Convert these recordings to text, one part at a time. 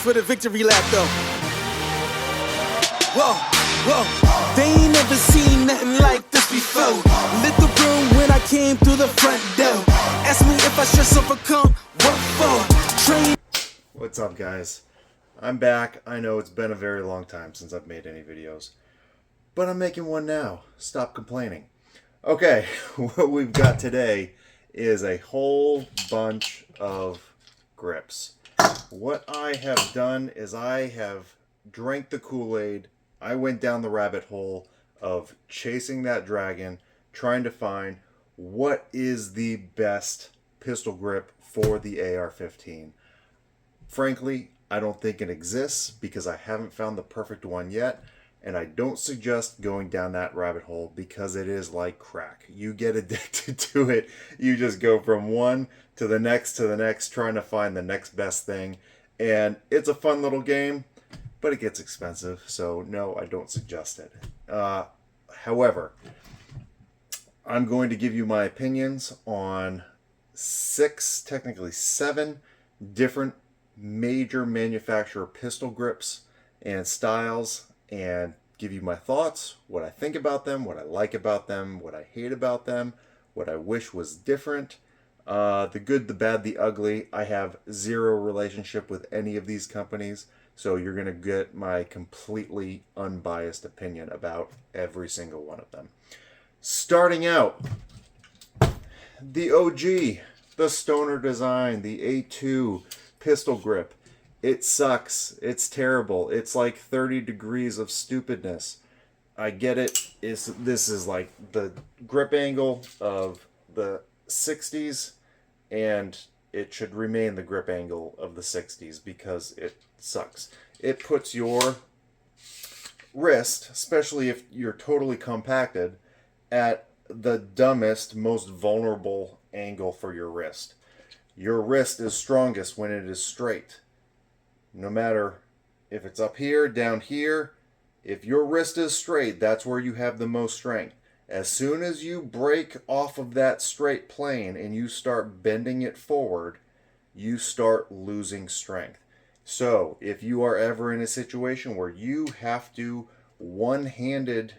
for the victory lap though. Whoa, whoa, they ain't never seen nothing like this before. Lit the room when I came through the front door. Ask me if I stress overcome, what for? Train. What's up, guys? I'm back. I know it's been a very long time since I've made any videos, but I'm making one now. Stop complaining. Okay, what we've got today is a whole bunch of grips. What I have done is I have drank the Kool-Aid. I went down the rabbit hole of chasing that dragon, trying to find what is the best pistol grip for the AR-15. Frankly, I don't think it exists because I haven't found the perfect one yet, and I don't suggest going down that rabbit hole because it is like crack. You get addicted to it. You just go from one to the next trying to find the next best thing, and it's a fun little game, but it gets expensive, so no, I don't suggest it. However, I'm going to give you my opinions on technically seven different major manufacturer pistol grips and styles, and give you my thoughts, what I think about them, what I like about them, what I hate about them, what I wish was different, the good, the bad, the ugly. I have zero relationship with any of these companies, so you're going to get my completely unbiased opinion about every single one of them. Starting out, the OG, the Stoner design, the A2 pistol grip. It sucks. It's terrible. It's like 30 degrees of stupidness. I get it. This is like the grip angle of the 60s, and it should remain the grip angle of the 60s because it sucks. It puts your wrist, especially if you're totally compacted, at the dumbest, most vulnerable angle for your wrist. Your wrist is strongest when it is straight. No matter if it's up here, down here, if your wrist is straight, that's where you have the most strength. As soon as you break off of that straight plane and you start bending it forward, you start losing strength. So if you are ever in a situation where you have to one-handed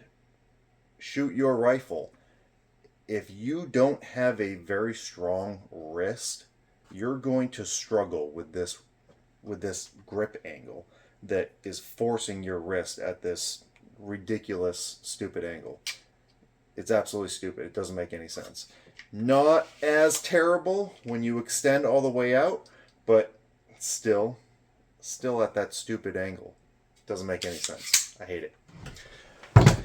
shoot your rifle, if you don't have a very strong wrist, you're going to struggle with this grip angle that is forcing your wrist at this ridiculous, stupid angle. It's absolutely stupid. It doesn't make any sense. Not as terrible when you extend all the way out, but still at that stupid angle. Doesn't make any sense. I hate it.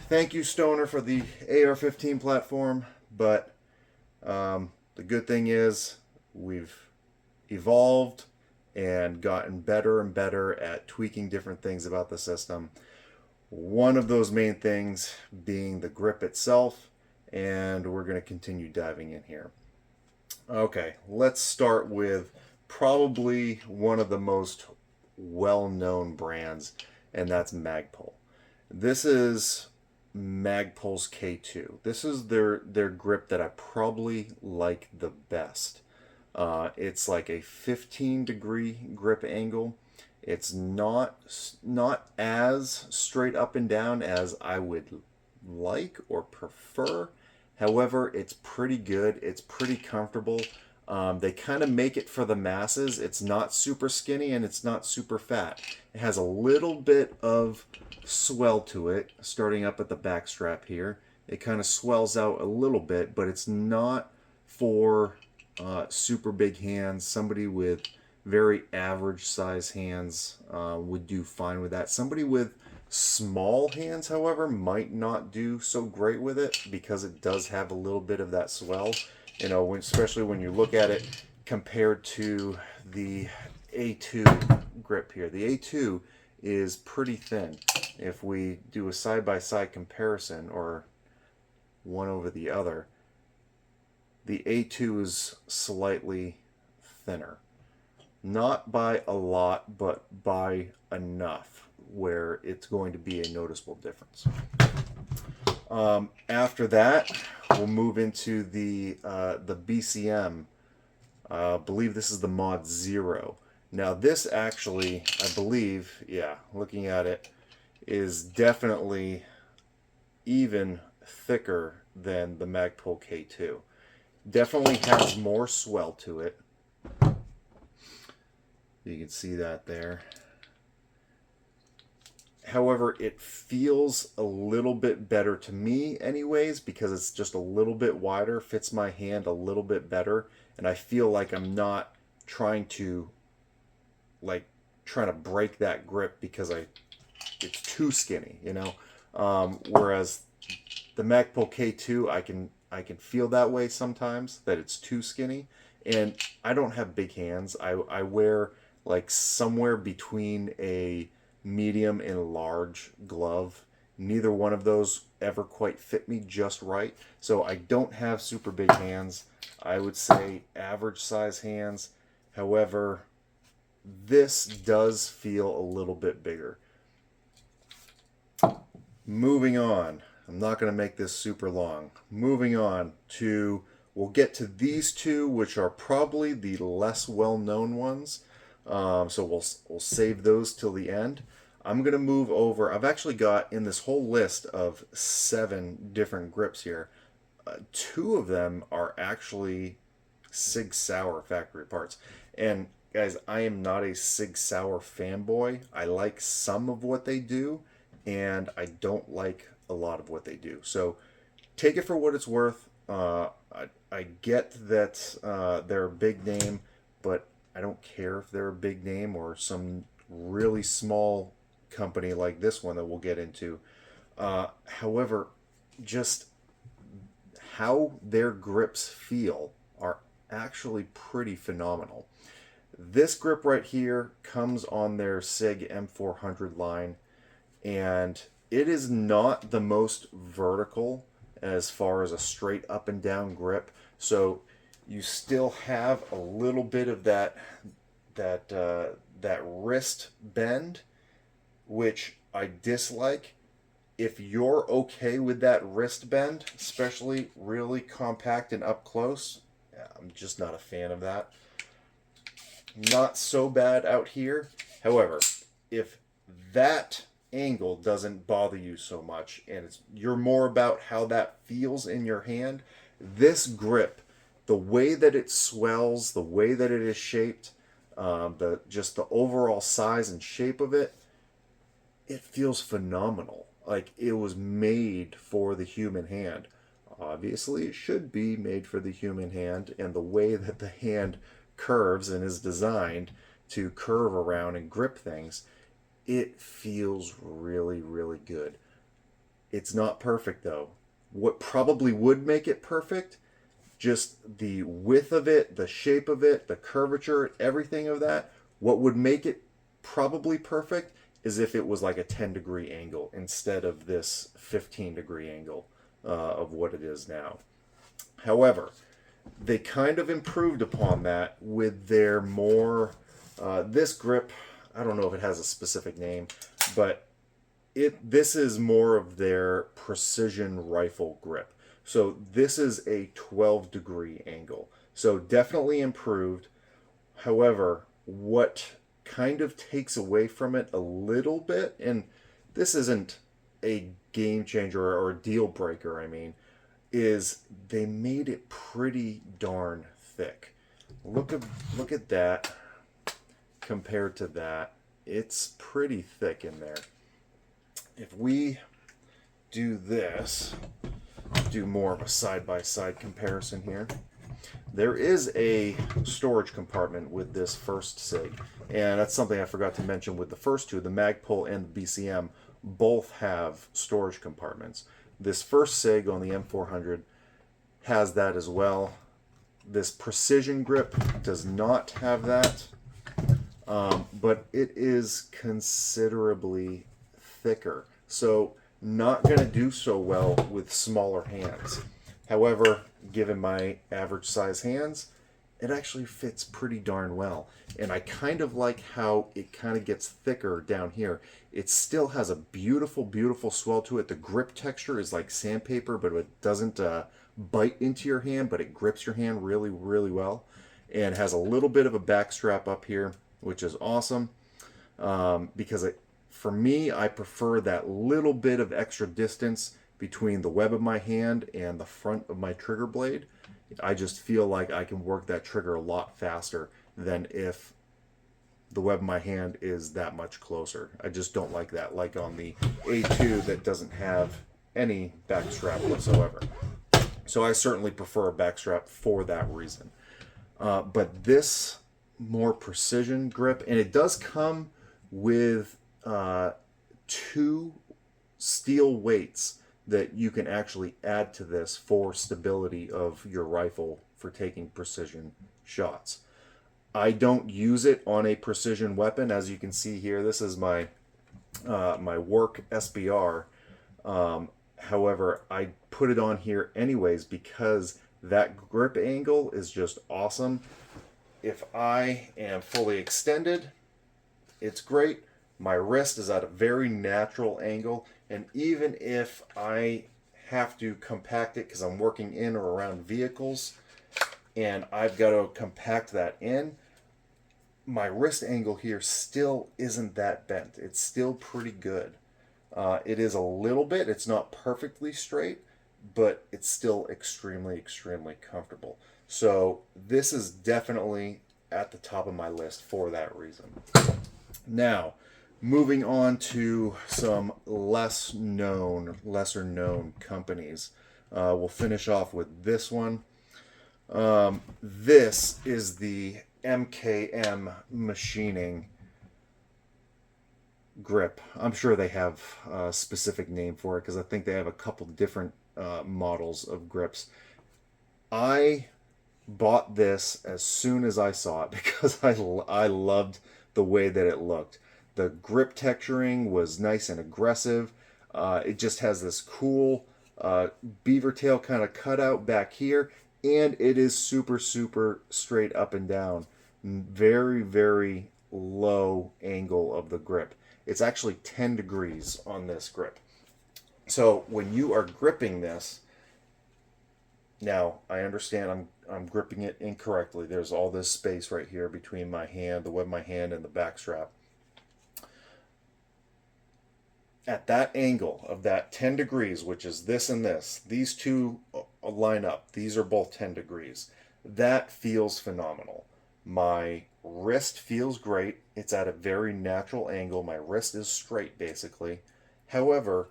Thank you, Stoner, for the AR-15 platform, but the good thing is we've evolved and gotten better and better at tweaking different things about the system. One of those main things being the grip itself, and we're going to continue diving in here. Okay, let's start with probably one of the most well-known brands, and that's Magpul. This is Magpul's K2. This is their grip that I probably like the best. It's like a 15-degree grip angle. It's not as straight up and down as I would like or prefer. However, it's pretty good. It's pretty comfortable. They kind of make it for the masses. It's not super skinny and it's not super fat. It has a little bit of swell to it, starting up at the back strap here. It kind of swells out a little bit, but it's not for super big hands. Somebody with very average size hands would do fine with that. Somebody with small hands, however, might not do so great with it because it does have a little bit of that swell. You know, especially when you look at it compared to the A2 grip here. The A2 is pretty thin. If we do a side-by-side comparison, or one over the other, the A2 is slightly thinner. Not by a lot, but by enough where it's going to be a noticeable difference. After that, we'll move into the BCM. I believe this is the Mod 0. Now this actually, I believe, yeah, looking at it, is definitely even thicker than the Magpul K2. Definitely has more swell to it. You can see that there. However, it feels a little bit better to me anyways, because it's just a little bit wider, fits my hand a little bit better, and I feel like I'm not trying to break that grip because it's too skinny, you know. Whereas the Magpul K2, I can feel that way sometimes, that it's too skinny, and I don't have big hands. I wear like somewhere between a medium and large glove. Neither one of those ever quite fit me just right, so I don't have super big hands. I would say average size hands. However, this does feel a little bit bigger. Moving on. I'm not going to make this super long. Moving on to, we'll get to these two, which are probably the less well-known ones. So we'll save those till the end. I'm going to move over. I've actually got, in this whole list of 7 different grips here, 2 of them are actually Sig Sauer factory parts. And guys, I am not a Sig Sauer fanboy. I like some of what they do, and I don't like a lot of what they do. So take it for what it's worth. I get that they're a big name, but I don't care if they're a big name or some really small company like this one that we'll get into. However, just how their grips feel are actually pretty phenomenal. This grip right here comes on their SIG M400 line, and it is not the most vertical as far as a straight up and down grip. So you still have a little bit of that wrist bend, which I dislike. If you're okay with that wrist bend, especially really compact and up close, I'm just not a fan of that. Not so bad out here. However, if that angle doesn't bother you so much and you're more about how that feels in your hand, this grip, the way that it swells, the way that it is shaped, just the overall size and shape of it, it feels phenomenal. Like it was made for the human hand. Obviously, it should be made for the human hand, and the way that the hand curves and is designed to curve around and grip things, it feels really, really good. It's not perfect though. What probably would make it perfect, just the width of it, the shape of it, the curvature, everything of that, what would make it probably perfect is if it was like a 10-degree angle instead of this 15-degree angle of what it is now. However, they kind of improved upon that with their more, this grip, I don't know if it has a specific name, but this is more of their precision rifle grip. So this is a 12-degree angle. So definitely improved. However, what kind of takes away from it a little bit, and this isn't a game changer or a deal breaker, I mean, is they made it pretty darn thick. Look at that compared to that. It's pretty thick in there. If we do this, do more of a side-by-side comparison here. There is a storage compartment with this first SIG, and that's something I forgot to mention with the first two, the Magpul and the BCM, both have storage compartments. This first SIG on the M400 has that as well. This precision grip does not have that, but it is considerably thicker. So not going to do so well with smaller hands. However, given my average size hands, it actually fits pretty darn well. And I kind of like how it kind of gets thicker down here. It still has a beautiful, beautiful swell to it. The grip texture is like sandpaper, but it doesn't bite into your hand, but it grips your hand really, really well. And has a little bit of a back strap up here. which is awesome, because for me, I prefer that little bit of extra distance between the web of my hand and the front of my trigger blade. I just feel like I can work that trigger a lot faster than if the web of my hand is that much closer. I just don't like that, like on the A2 that doesn't have any back strap whatsoever. So I certainly prefer a back strap for that reason. But this more precision grip, and it does come with 2 steel weights that you can actually add to this for stability of your rifle for taking precision shots. I don't use it on a precision weapon. As you can see here, this is my my work SBR. However, I put it on here anyways because that grip angle is just awesome. If I am fully extended, it's great. My wrist is at a very natural angle, and even if I have to compact it because I'm working in or around vehicles and I've got to compact that in, my wrist angle here still isn't that bent. It's still pretty good. It is a little bit, it's not perfectly straight, but it's still extremely, extremely comfortable. So this is definitely at the top of my list for that reason. Now, moving on to some lesser known companies. We'll finish off with this one. This is the MKM machining grip. I'm sure they have a specific name for it because I think they have a couple different models of grips. I bought this as soon as I saw it because I loved the way that it looked. The grip texturing was nice and aggressive. It just has this cool beaver tail kind of cutout back here, and it is super, super straight up and down. Very, very low angle of the grip. It's actually 10 degrees on this grip. So when you are gripping this, now I understand I'm gripping it incorrectly. There's all this space right here between my hand, the web of my hand, and the back strap. At that angle of that 10 degrees, which is this and this, these two line up. These are both 10 degrees. That feels phenomenal. My wrist feels great. It's at a very natural angle. My wrist is straight, basically. However,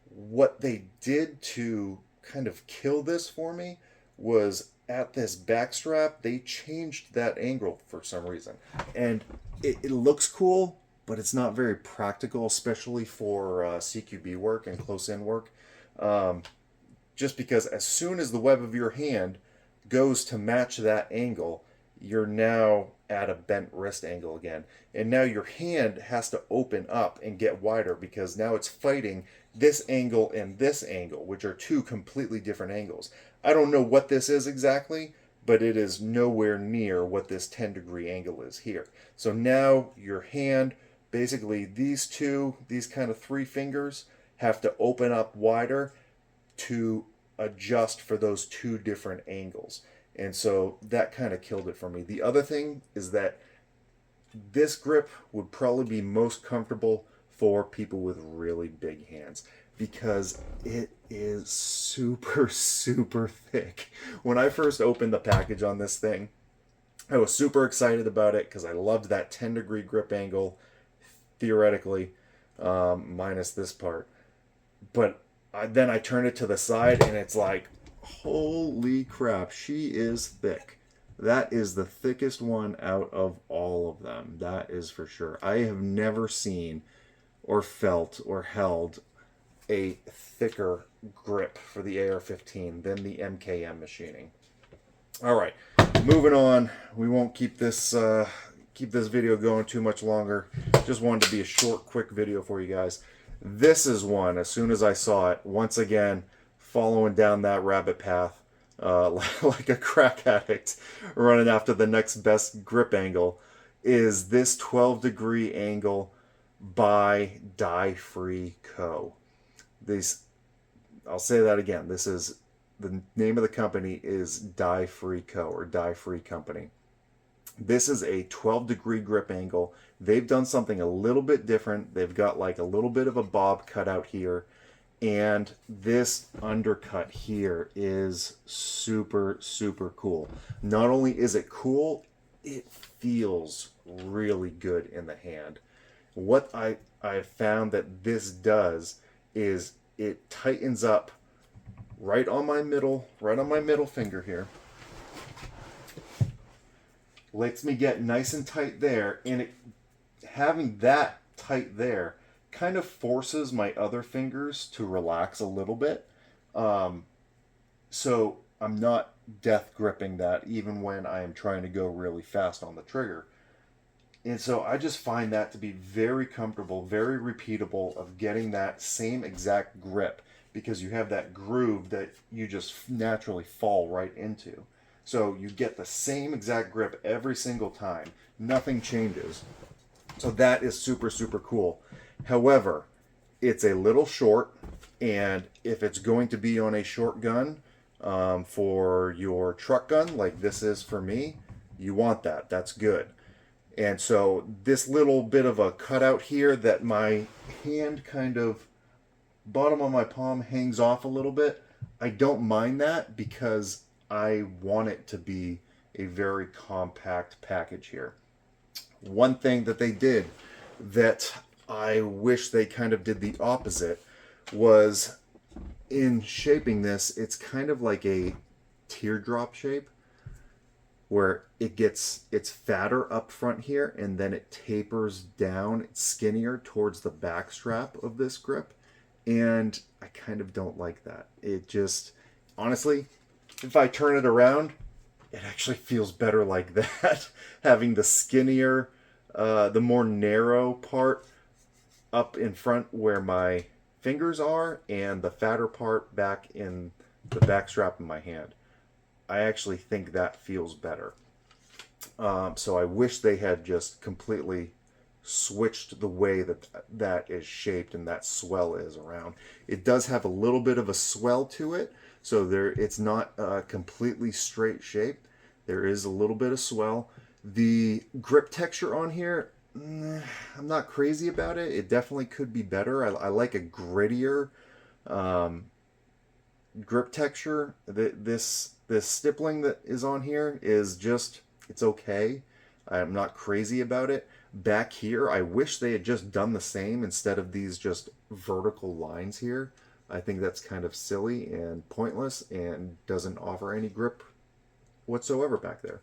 what they did to kind of kill this for me was at this back strap, they changed that angle for some reason. And it looks cool, but it's not very practical, especially for CQB work and close-in work. Just because as soon as the web of your hand goes to match that angle, you're now at a bent wrist angle again. And now your hand has to open up and get wider because now it's fighting this angle and this angle, which are 2 completely different angles. I don't know what this is exactly, but it is nowhere near what this 10-degree angle is here. So now your hand, basically these kind of 3 fingers have to open up wider to adjust for those 2 different angles. And so that kind of killed it for me. The other thing is that this grip would probably be most comfortable for people with really big hands because it is super, super thick. When I first opened the package on this thing, I was super excited about it because I loved that 10-degree grip angle, theoretically, minus this part. But then I turned it to the side and it's like, holy crap, she is thick. That is the thickest one out of all of them. That is for sure. I have never seen or felt or held a thicker grip for the AR-15 than the MKM machining. All right, moving on. We won't keep this video going too much longer. Just wanted to be a short, quick video for you guys. This is one, as soon as I saw it, once again, following down that rabbit path like a crack addict running after the next best grip angle, is this 12-degree angle by DFCO. I'll say that again. This is the name of the company is DFCO or Die Free Company. This is a 12-degree grip angle. They've done something a little bit different. They've got like a little bit of a bob cut out here. And this undercut here is super, super cool. Not only is it cool, it feels really good in the hand. What I found that this does is it tightens up right on my middle finger here. Lets me get nice and tight there, and having that tight there kind of forces my other fingers to relax a little bit. So I'm not death gripping that even when I am trying to go really fast on the trigger. And so I just find that to be very comfortable, very repeatable of getting that same exact grip, because you have that groove that you just naturally fall right into. So you get the same exact grip every single time. Nothing changes. So that is super, super cool. However, it's a little short, and if it's going to be on a short gun for your truck gun, like this is for me, you want that. That's good. And so this little bit of a cutout here that my hand kind of, bottom of my palm hangs off a little bit, I don't mind that because I want it to be a very compact package here. One thing that they did that I wish they kind of did the opposite was in shaping this, it's kind of like a teardrop shape where it's fatter up front here and then it tapers down, it's skinnier towards the back strap of this grip. And I kind of don't like that. It just, honestly, if I turn it around, it actually feels better like that. Having the skinnier, the more narrow part up in front where my fingers are and the fatter part back in the back strap of my hand. I actually think that feels better. So I wish they had just completely switched the way that is shaped and that swell is around. It does have a little bit of a swell to it, so it's not a completely straight shape. There is a little bit of swell. The grip texture on here, I'm not crazy about it. It definitely could be better. I like a grittier grip texture. This stippling that is on here is just, it's okay. I'm not crazy about it. Back here, I wish they had just done the same instead of these just vertical lines here. I think that's kind of silly and pointless and doesn't offer any grip whatsoever back there.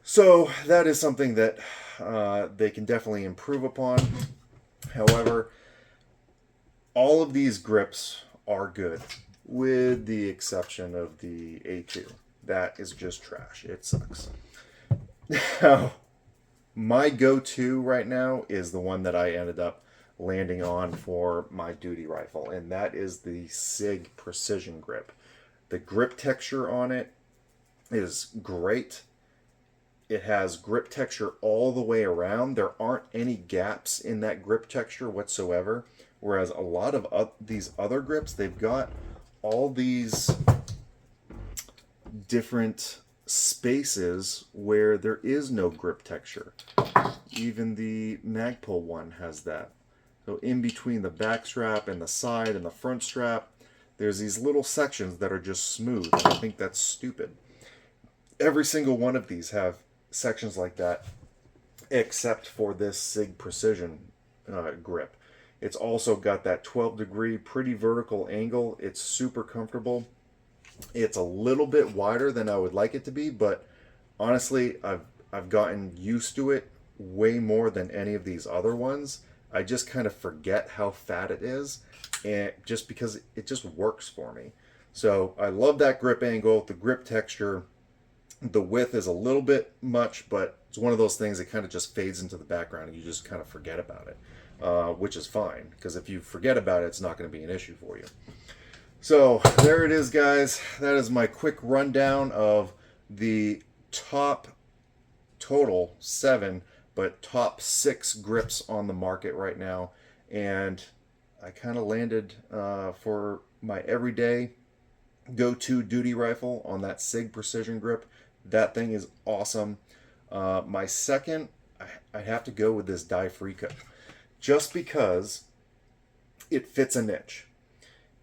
So that is something that they can definitely improve upon. However, all of these grips are good, with the exception of the A2. That is just trash. It sucks. Now, my go-to right now is the one that I ended up landing on for my duty rifle, and that is the SIG Precision Grip. The grip texture on it is great. It has grip texture all the way around. There aren't any gaps in that grip texture whatsoever, whereas a lot of these other grips, they've got all these different spaces where there is no grip texture. Even the Magpul one has that. So in between the back strap and the side and the front strap, there's these little sections that are just smooth. I think that's stupid. Every single one of these have sections like that, except for this SIG Precision grip. It's also got that 12-degree, pretty vertical angle. It's super comfortable. It's a little bit wider than I would like it to be, but honestly, I've gotten used to it way more than any of these other ones. I just kind of forget how fat it is, and just because it just works for me. So I love that grip angle, the grip texture. The width is a little bit much, but it's one of those things that kind of just fades into the background and you just kind of forget about it, which is fine, because if you forget about it, it's not going to be an issue for you. So there it is, guys. That is my quick rundown of the top total 7, but top 6 grips on the market right now. And I kind of landed for my everyday go-to duty rifle on that SIG Precision Grip. That thing is awesome. My second, I'd have to go with this DFCO, just because it fits a niche.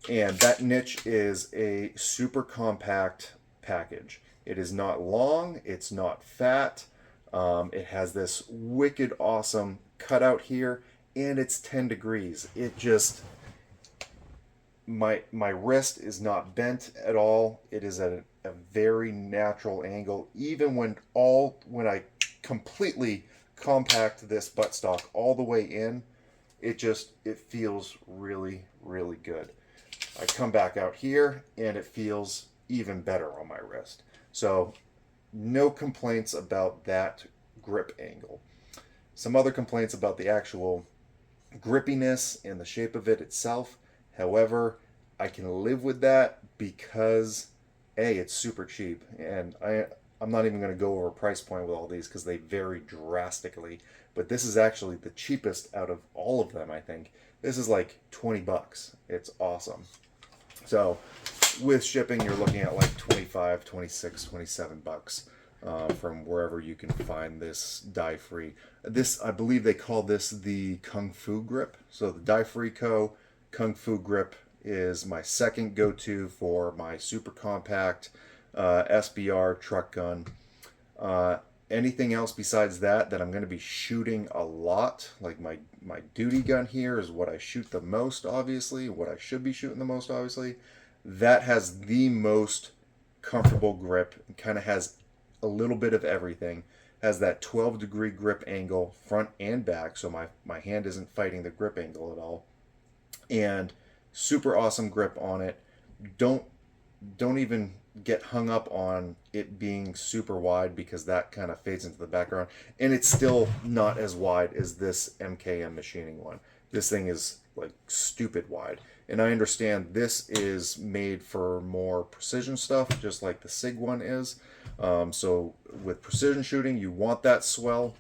And that niche is a super compact package. It is not long, it's not fat. It has this wicked awesome cutout here, and it's 10 degrees. It just, my wrist is not bent at all. It is at a very natural angle. Even when I completely compact this buttstock all the way in, it feels really, really good. I come back out here and it feels even better on my wrist. So no complaints about that grip angle. Some other complaints about the actual grippiness and the shape of it itself. However, I can live with that because A, it's super cheap, and I'm not even going to go over price point with all these because they vary drastically, but this is actually the cheapest out of all of them, I think. This is like 20 bucks. It's awesome. So with shipping, you're looking at like 25, 26, 27 bucks from wherever you can find this dye-free. This, I believe they call this the Kung Fu grip. So the DFCO Kung Fu grip is my second go-to for my super compact SBR truck gun. Anything else besides that I'm going to be shooting a lot, like my duty gun here is what I shoot the most, obviously, what I should be shooting the most, obviously. That has the most comfortable grip. It kind of has a little bit of everything. Has that 12-degree grip angle front and back, so my hand isn't fighting the grip angle at all. And super awesome grip on it. Don't even get hung up on it being super wide, because that kind of fades into the background, and it's still not as wide as this MKM machining one. This thing is like stupid wide, and I understand this is made for more precision stuff, just like the SIG one is. So with precision shooting, you want that swell.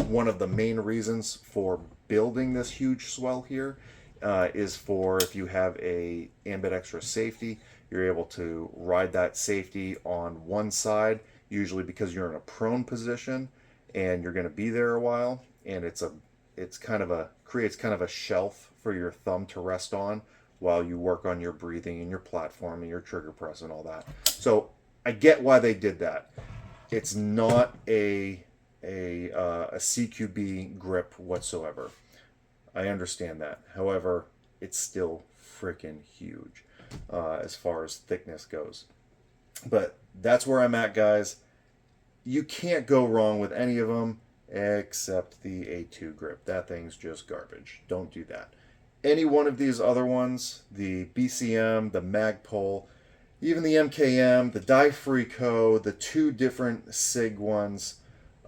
One of the main reasons for building this huge swell here is for if you have a ambidextrous safety, you're able to ride that safety on one side, usually because you're in a prone position and you're going to be there a while, and creates kind of a shelf for your thumb to rest on while you work on your breathing and your platform and your trigger press and all that. So I get why they did that. It's not a CQB grip whatsoever. I understand that. However, it's still freaking huge as far as thickness goes. But that's where I'm at, guys. You can't go wrong with any of them except the A2 grip. That thing's just garbage. Don't do that. Any one of these other ones, the BCM, the Magpul, even the MKM, the DFCO, the two different SIG ones,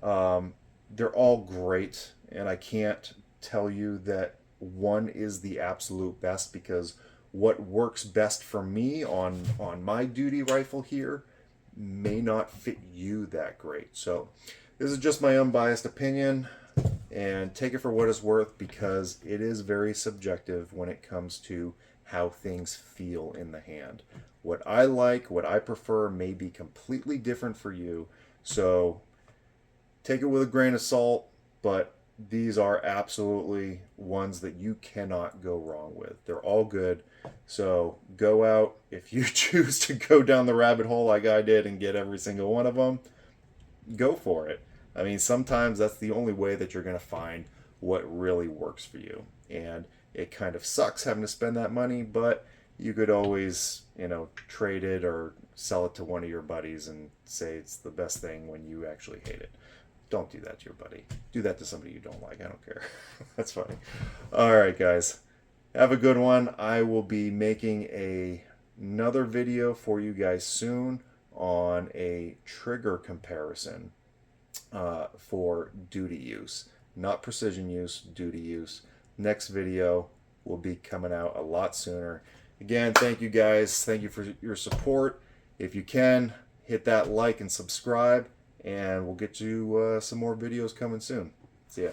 they're all great, and I can't tell you that one is the absolute best, because what works best for me on my duty rifle here may not fit you that great. So this is just my unbiased opinion, and take it for what it's worth, because it is very subjective when it comes to how things feel in the hand. What I like, what I prefer may be completely different for you. So take it with a grain of salt, but these are absolutely ones that you cannot go wrong with. They're all good. So go out. If you choose to go down the rabbit hole like I did and get every single one of them, go for it. I mean, sometimes that's the only way that you're going to find what really works for you. And it kind of sucks having to spend that money, but you could always, trade it or sell it to one of your buddies and say it's the best thing when you actually hate it. Don't do that to your buddy. Do that to somebody you don't like. I don't care. That's funny. All right, guys. Have a good one. I will be making another video for you guys soon on a trigger comparison for duty use. Not precision use, duty use. Next video will be coming out a lot sooner. Again, thank you guys. Thank you for your support. If you can, hit that like and subscribe, and we'll get you some more videos coming soon. See ya.